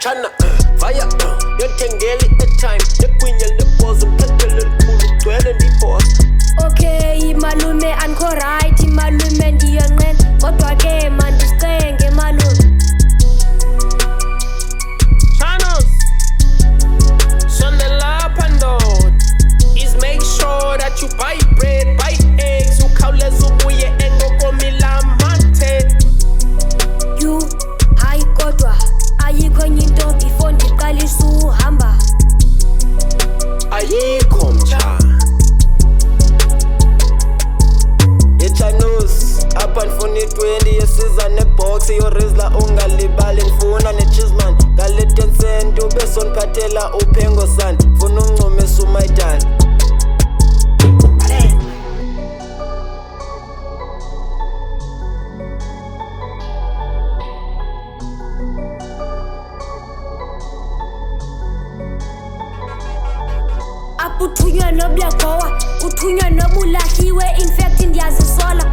Chana fire yontengeli airtime negwinya lepozo mthathele likhulu gcwele ndiboss. Okay malume anko right malume ndiyonqena kodwa ke mandicenge malume. Channels sondela phandod is make sure that you buy bread, buy eggs, ukhawuleza ubuye engokomila mathe. You hayi kodwa ayikho enye into before ndiqalisa uhamba. Ayikho mtsha Channels up and phone 20 yesiza nebox yorizla ungalibali ngifuna nechisman ngale 10 cent ube soniphathela uphengo san funa uncomisa umaidani. Aputhunywa nobyagowa uthunywa nobulahiwe in fact ndiyazisola.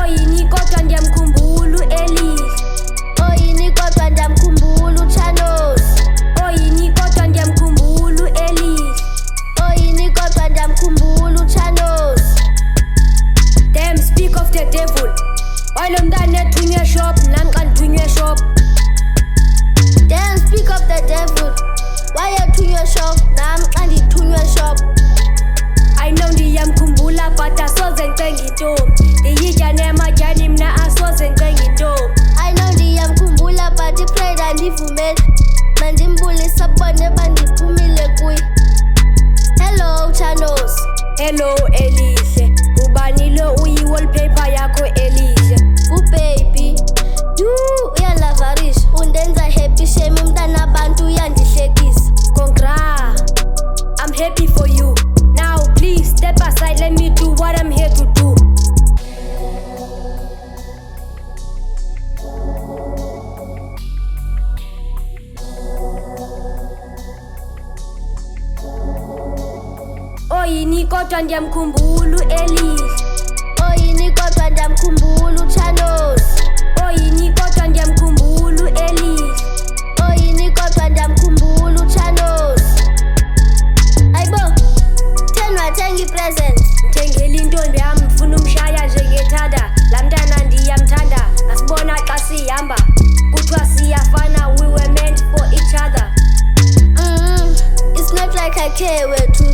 Oyini kodwa ndiyamkhumbula Elihle. Oyini kodwa ndiyamkhumbula Channels. Oyini kodwa ndiyamkhumbula Elihle. Oyini kodwa ndiyamkhumbula Channels. Damn, speak of the devil. Walo mntana ethunywe shop nami xa ndithunywe shop. Damn, speak of the devil. Why ethunywe shop nami xa ndithunywe shop. I know ndiyamkhumbula but asoze ncenga intombi. Ndiyitya nematyani mna asoze ncenga intombi. I know ndiyamkhumbula but ipride andivumeli. Mandimbulisa bone bandiphumile kuye. Hello Channels. Hello Elihle, ubani lo uyi-wallpaper yakho Elihle? Baby, uyalavarish undenza happy shame umntana abantu uyandihlekisa. Congra, I'm happy for you. Now please step aside, let me do what I'm here to do. Oyini kodwa ndiyamkhumbula Elihle. Oyini kodwa ndiyamkhumbula Channels. Oyini kodwa ndiyamkhumbula Elihle. Oyini kodwa ndiyamkhumbula Channels. Ayibo, theni wathenga ipresent. Mthengeli intombi yam mfuna umshaya njengethanda. Laa mntana ndiyamthanda ngasibona xa sihamba kuthiwa siyafana, we were meant for each other. It's not like I care wethu